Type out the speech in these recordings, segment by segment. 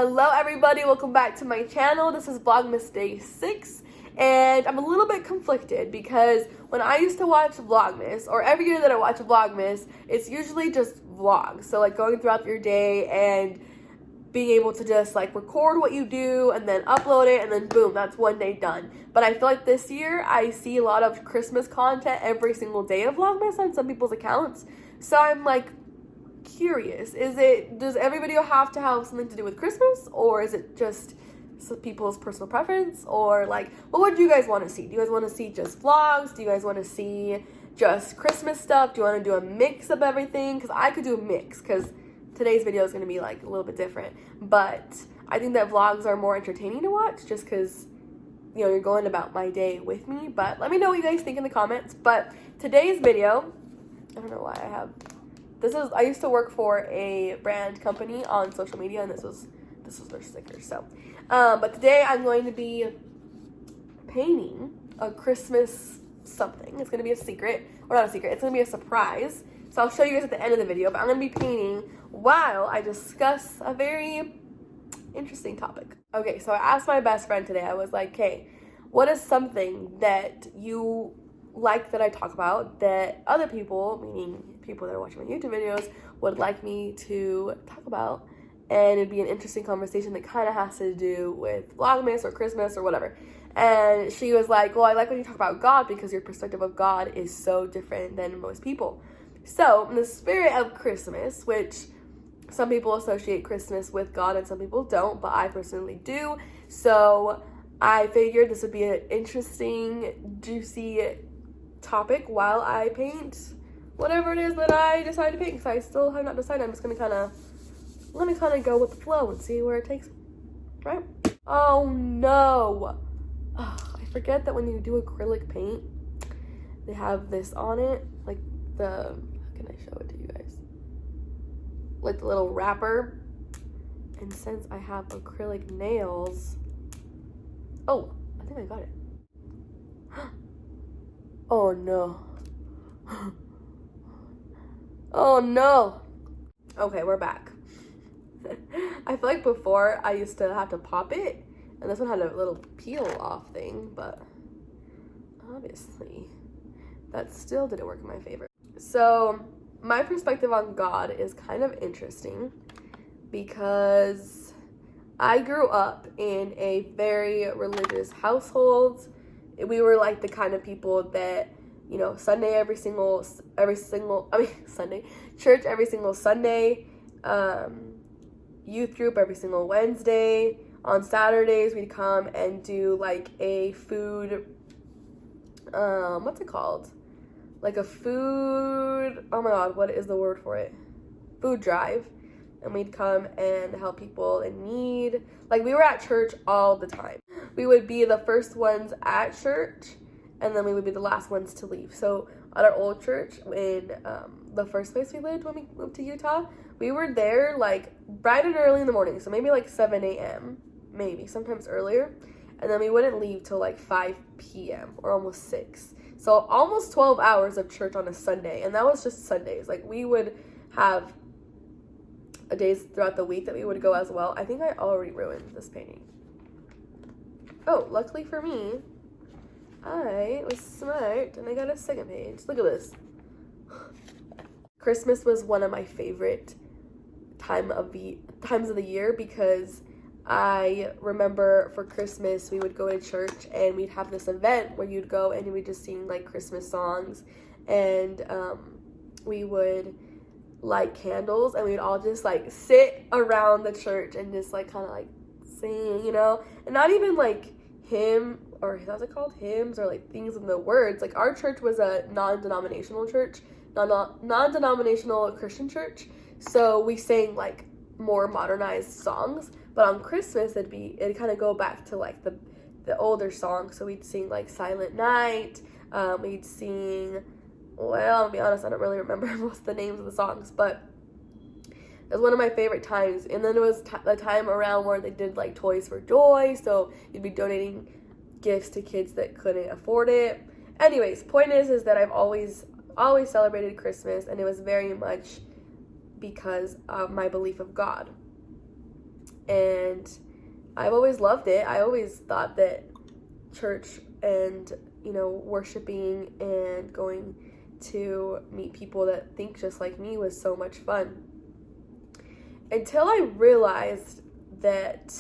Hello everybody, welcome back to my channel. This is Vlogmas Day 6, and I'm a little bit conflicted because when I used to watch Vlogmas, or every year that I watch Vlogmas, it's usually just vlogs. So like going throughout your day and being able to just like record what you do and then upload it and then boom, that's one day done. But I feel like this year I see a lot of Christmas content every single day of Vlogmas on some people's accounts. So I'm like curious, does every video have to have something to do with Christmas, or is it just some people's personal preference? Or like, what would you guys want to see? Do you guys want to see just vlogs? Do you guys want to see just Christmas stuff? Do you want to do a mix of everything? Because I could do a mix, because today's video is going to be like a little bit different, but I think that vlogs are more entertaining to watch just because, you know, you're going about my day with me. But let me know what you guys think in the comments. But today's video, I don't know why I have I used to work for a brand company on social media, and this was their sticker. So but today I'm going to be painting a Christmas something. It's going to be a secret, or not a secret, it's going to be a surprise. So I'll show you guys at the end of the video, but I'm going to be painting while I discuss a very interesting topic. Okay, so I asked my best friend today, I was like, hey, what is something that you like that I talk about that other people, meaning people that are watching my YouTube videos, would like me to talk about? And it'd be an interesting conversation that kind of has to do with Vlogmas or Christmas or whatever. And she was like, well, I like when you talk about God because your perspective of God is so different than most people. So in the spirit of Christmas, which some people associate Christmas with God and some people don't, but I personally do. So I figured this would be an interesting, juicy topic while I paint whatever it is that I decide to paint, because I still have not decided. I'm just gonna kind of go with the flow and see where it takes me, right? Oh no, I forget that when you do acrylic paint, they have this on it, like how can I show it to you guys? Like the little wrapper. And since I have acrylic nails, oh, I think I got it. Oh no. Oh no. Okay, we're back. I feel like before I used to have to pop it, and this one had a little peel off thing, but obviously that still didn't work in my favor. So my perspective on God is kind of interesting because I grew up in a very religious household. We were like the kind of people that, you know, Sunday, church every single Sunday, youth group every single Wednesday. On Saturdays, we'd come and do like a food, what's it called? Like a food, oh my God, what is the word for it? Food drive. And we'd come and help people in need. Like, we were at church all the time. We would be the first ones at church, and then we would be the last ones to leave. So at our old church, in the first place we lived when we moved to Utah, we were there like bright and early in the morning. So maybe like 7 a.m., maybe sometimes earlier. And then we wouldn't leave till like 5 p.m. or almost 6. So almost 12 hours of church on a Sunday. And that was just Sundays. Like, we would have days throughout the week that we would go as well. I think I already ruined this painting. Oh, luckily for me, I was smart and I got a second page. Look at this. Christmas was one of my favorite times of the year because I remember for Christmas we would go to church and we'd have this event where you'd go and you would just sing like Christmas songs, and we would light candles and we'd all just like sit around the church and just like kind of like sing, you know, and not even like hymns or like things in the words. Like, our church was a non-denominational church, non-denominational Christian church, so we sang like more modernized songs. But on Christmas it'd kind of go back to like the older songs. So we'd sing like Silent Night, we'd sing, well, I'll be honest, I don't really remember most of the names of the songs, but it was one of my favorite times. And then it was the time around where they did like Toys for Joy, so you'd be donating gifts to kids that couldn't afford it. Anyways, point is that I've always celebrated Christmas, and it was very much because of my belief of God. and I've always loved it. I always thought that church and, worshiping and going to meet people that think just like me was so much fun. Until I realized that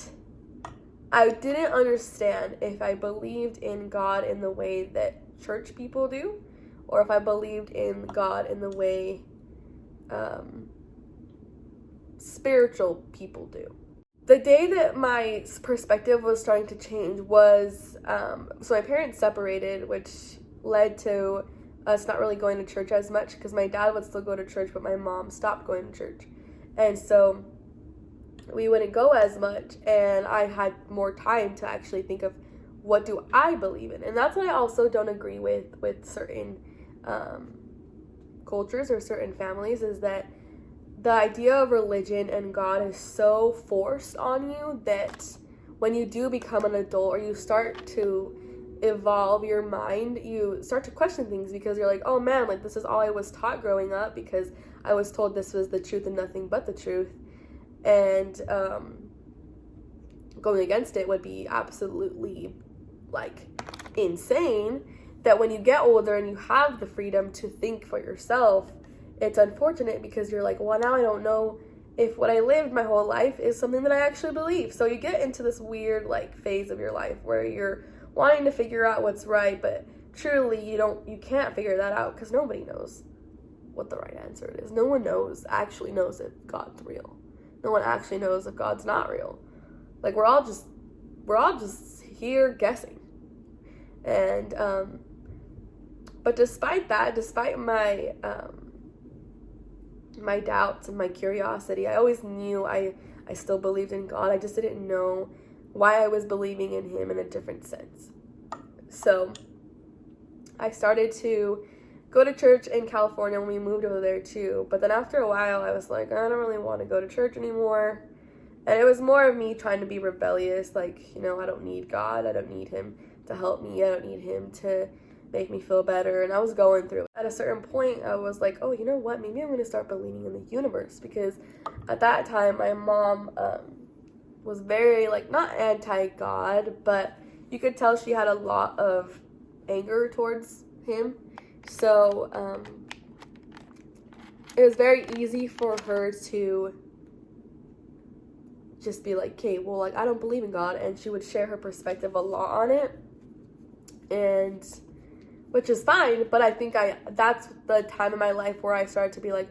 I didn't understand if I believed in God in the way that church people do, or if I believed in God in the way spiritual people do. The day that my perspective was starting to change was, so my parents separated, which led to us not really going to church as much, because my dad would still go to church, but my mom stopped going to church. And so we wouldn't go as much, and I had more time to actually think of what do I believe in. And that's what I also don't agree with certain cultures or certain families, is that the idea of religion and God is so forced on you that when you do become an adult, or you start to evolve your mind, you start to question things, because you're like, oh man, like this is all I was taught growing up, because I was told this was the truth and nothing but the truth. And going against it would be absolutely like insane. That when you get older and you have the freedom to think for yourself, it's unfortunate, because you're like, well, now I don't know if what I lived my whole life is something that I actually believe. So you get into this weird like phase of your life where you're wanting to figure out what's right, but truly you can't figure that out, because nobody knows what the right answer is. No one actually knows if God's real. No one actually knows if God's not real. Like we're all just here guessing. And but despite my my doubts and my curiosity, I always knew I still believed in God. I just didn't know why I was believing in him in a different sense. So I started to go to church in California when we moved over there too. But then after a while, I was like, I don't really want to go to church anymore. And it was more of me trying to be rebellious. Like, I don't need God. I don't need him to help me. I don't need him to make me feel better. And I was going through it. At a certain point, I was like, oh, you know what? Maybe I'm going to start believing in the universe. Because at that time, my mom was very, like, not anti-God, but you could tell she had a lot of anger towards him. So it was very easy for her to just be like, okay, well, like, I don't believe in God. And she would share her perspective a lot on it. And which is fine, but I think that's the time in my life where I started to be like,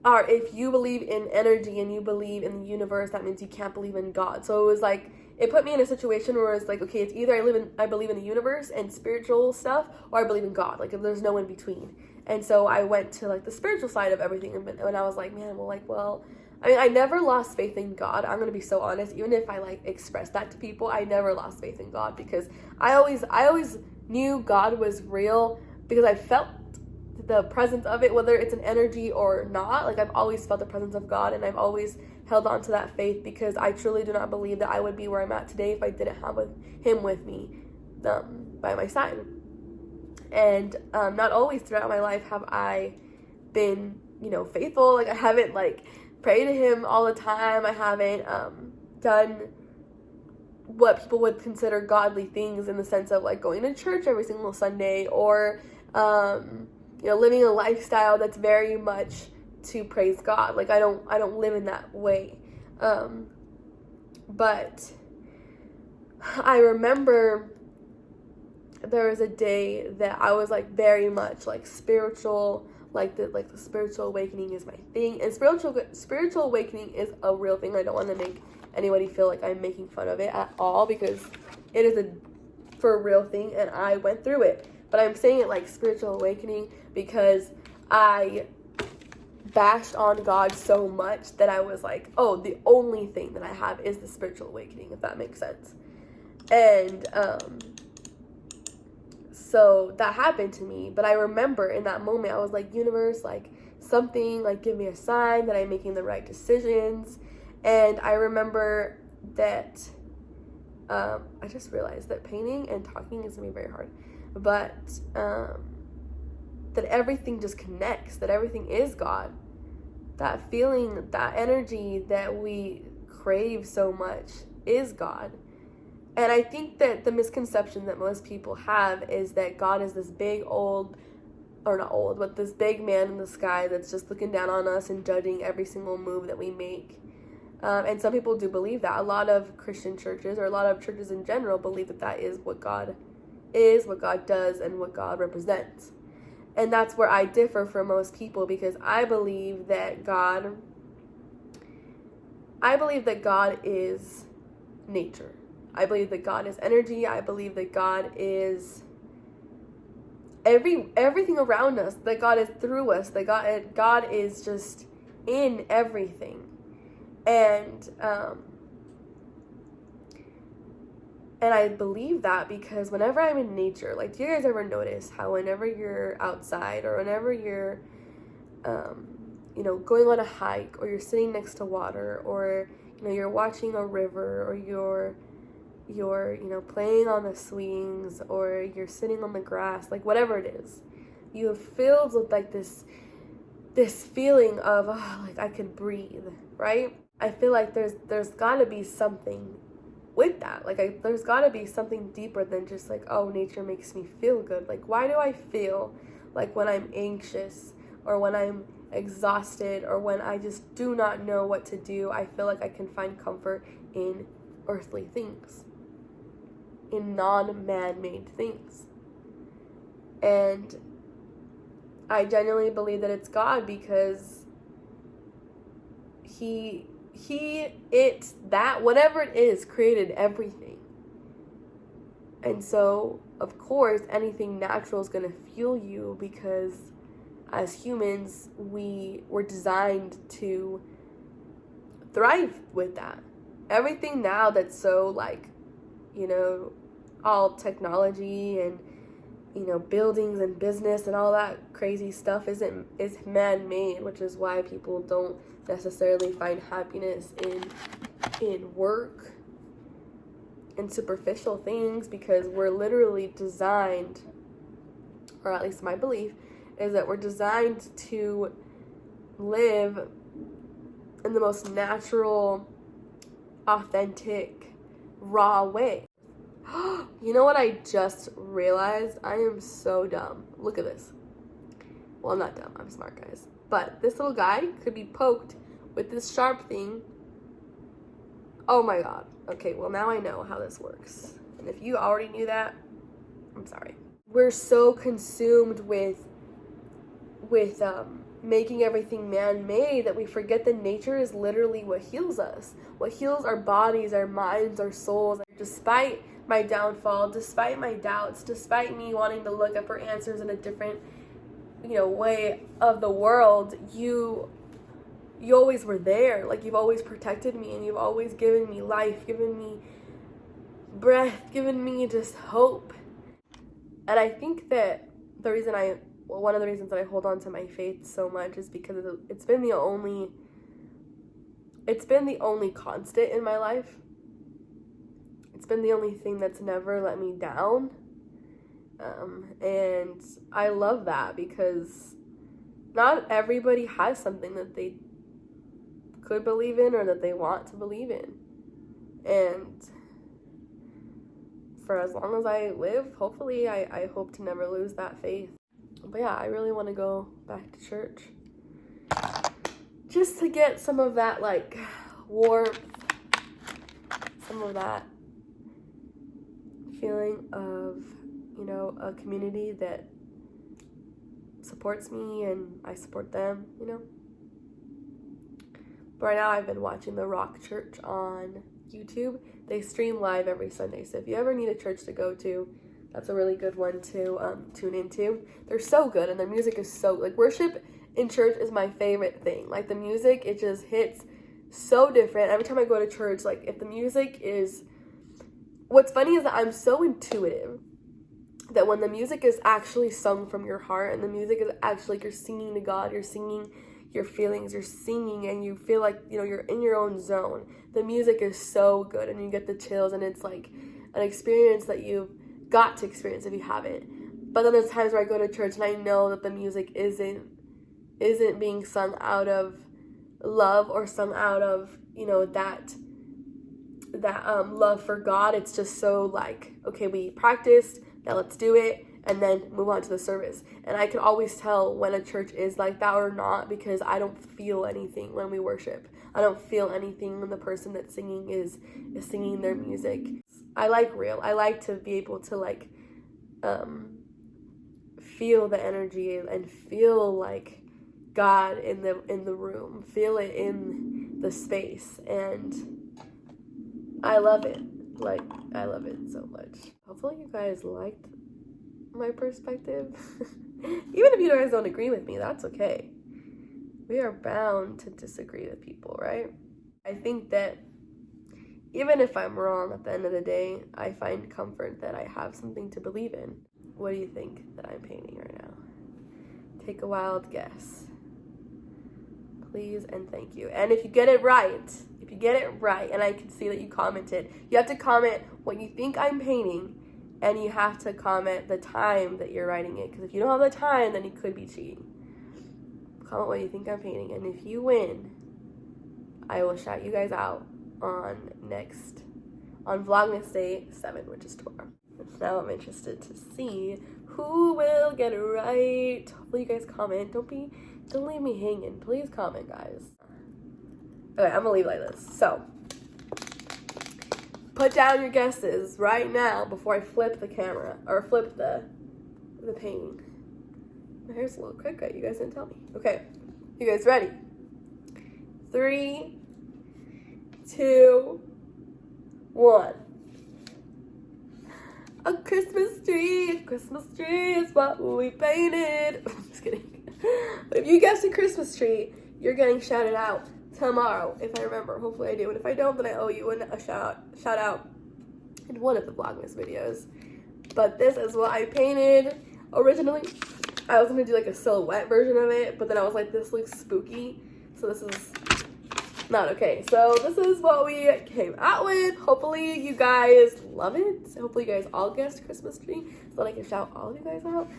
if you believe in energy and you believe in the universe, that means you can't believe in God. So it was like, it put me in a situation where it's like, okay, it's either I believe in the universe and spiritual stuff, or I believe in God. Like, if there's no in between. And so I went to like the spiritual side of everything, and I was like, man, I mean, I never lost faith in God. I'm going to be so honest. Even if I like express that to people, I never lost faith in God, because I always knew God was real, because I felt the presence of it, whether it's an energy or not. Like, I've always felt the presence of God, and I've always held on to that faith, because I truly do not believe that I would be where I'm at today if I didn't have him with me by my side. And not always throughout my life have I been, faithful. Like, I haven't like pray to him all the time. I haven't done what people would consider godly things, in the sense of like going to church every single Sunday, or living a lifestyle that's very much to praise God. Like, I don't live in that way. But I remember there was a day that I was like very much like spiritual. Like the spiritual awakening is my thing, and spiritual awakening is a real thing. I don't want to make anybody feel like I'm making fun of it at all, because it is for a real thing, and I went through it. But I'm saying it like spiritual awakening because I bashed on God so much that I was like, oh, the only thing that I have is the spiritual awakening, if that makes sense. And so that happened to me. But I remember in that moment, I was like, universe, like something, like give me a sign that I'm making the right decisions. And I remember that I just realized that painting and talking is going to be very hard. But that everything just connects, that everything is God. that feeling, that energy that we crave so much is God. And I think that the misconception that most people have is that God is this big old, or not old, but this big man in the sky that's just looking down on us and judging every single move that we make. And some people do believe that. A lot of Christian churches, or a lot of churches in general, believe that that is what God is, what God does, and what God represents. And that's where I differ from most people, because I believe that God is nature. I believe that God is energy. I believe that God is everything around us, that God is through us, that God is just in everything. And I believe that because whenever I'm in nature, like, do you guys ever notice how whenever you're outside, or whenever you're going on a hike, or you're sitting next to water, or you're watching a river, or you're playing on the swings, or you're sitting on the grass, like whatever it is, you're filled with like this feeling of like I could breathe, right? I feel like there's got to be something with that. Like there's got to be something deeper than just like, oh, nature makes me feel good. Like, why do I feel like when I'm anxious, or when I'm exhausted, or when I just do not know what to do, I feel like I can find comfort in earthly things, in non-man-made things? And I genuinely believe that it's God, because whatever it is, created everything. And so, of course, anything natural is going to fuel you, because as humans, we were designed to thrive with that. Everything now that's so like, all technology and, buildings and business and all that crazy stuff is man-made, which is why people don't necessarily find happiness in work and superficial things, because we're literally designed, or at least my belief is that we're designed to live in the most natural, authentic, raw way. You know what I just realized? I am so dumb. Look at this. Well, I'm not dumb. I'm smart, guys. But this little guy could be poked with this sharp thing. Oh my god. Okay, well, now I know how this works. And if you already knew that, I'm sorry. We're so consumed with making everything man-made that we forget that nature is literally what heals us. What heals our bodies, our minds, our souls. Despite my downfall, despite my doubts, despite me wanting to look up for answers in a different, way of the world, you always were there. Like, you've always protected me, and you've always given me life, given me breath, given me just hope. And I think that one of the reasons that I hold on to my faith so much is because it's been the only constant in my life. It's been the only thing that's never let me down. And I love that, because not everybody has something that they could believe in, or that they want to believe in. And for as long as I live, hopefully, I hope to never lose that faith. But yeah, I really want to go back to church, just to get some of that, like, warmth, some of that feeling of, a community that supports me and I support them, But right now I've been watching the Rock Church on YouTube. They stream live every Sunday, so if you ever need a church to go to, that's a really good one to tune into. They're so good, and their music is so, like, worship in church is my favorite thing. Like, the music, it just hits so different. Every time I go to church, like, if the music is, what's funny is that I'm so intuitive that when the music is actually sung from your heart, and the music is actually, like, you're singing to God, you're singing your feelings, you're singing, and you feel like, you're in your own zone. The music is so good, and you get the chills, and it's like an experience that you've got to experience if you haven't. But then there's times where I go to church and I know that the music isn't being sung out of love or sung out of, you know, that love for God. It's just so like, okay, we practiced, now let's do it, and then move on to the service. And I can always tell when a church is like that or not, because I don't feel anything when we worship. I don't feel anything when the person that's singing is singing their music. I like to be able to like feel the energy and feel like God in the room, feel it in the space, and I love it. Like, I love it so much. Hopefully you guys liked my perspective. Even if you guys don't agree with me, that's okay. We are bound to disagree with people, right? I think that even if I'm wrong at the end of the day, I find comfort that I have something to believe in. What do you think that I'm painting right now? Take a wild guess. Please and thank you. And if you get it right, and I can see that you commented, you have to comment what you think I'm painting, and you have to comment the time that you're writing it, because if you don't have the time, then you could be cheating. Comment what you think I'm painting, and if you win, I will shout you guys out on Vlogmas Day 7, which is tomorrow. Now I'm interested to see who will get it right. Hopefully you guys comment. Don't leave me hanging. Please comment, guys. Okay, I'm gonna leave it like this. So, put down your guesses right now before I flip the camera, or flip the painting. My hair's a little crooked, you guys didn't tell me. Okay, you guys ready? 3, 2, 1. A Christmas tree is what we painted. I'm just kidding. But if you guessed a Christmas tree, you're getting shouted out tomorrow, if I remember. Hopefully I do. And if I don't, then I owe you a shout out in one of the Vlogmas videos. But this is what I painted. Originally, I was going to do like a silhouette version of it, but then I was like, this looks spooky. So this is not okay. So this is what we came out with. Hopefully you guys love it. Hopefully you guys all guessed Christmas tree so that I can shout all of you guys out.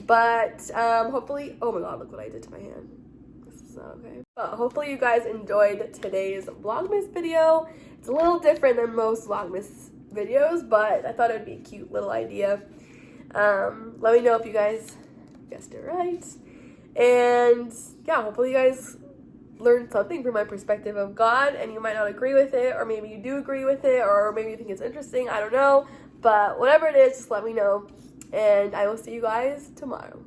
But hopefully, oh my god, look what I did to my hand. This is not okay. But hopefully you guys enjoyed today's Vlogmas video. It's a little different than most Vlogmas videos, but I thought it would be a cute little idea. Let me know if you guys guessed it right. And yeah, hopefully you guys learned something from my perspective of God, and you might not agree with it, or maybe you do agree with it, or maybe you think it's interesting. I don't know, but whatever it is, just let me know, and I will see you guys tomorrow.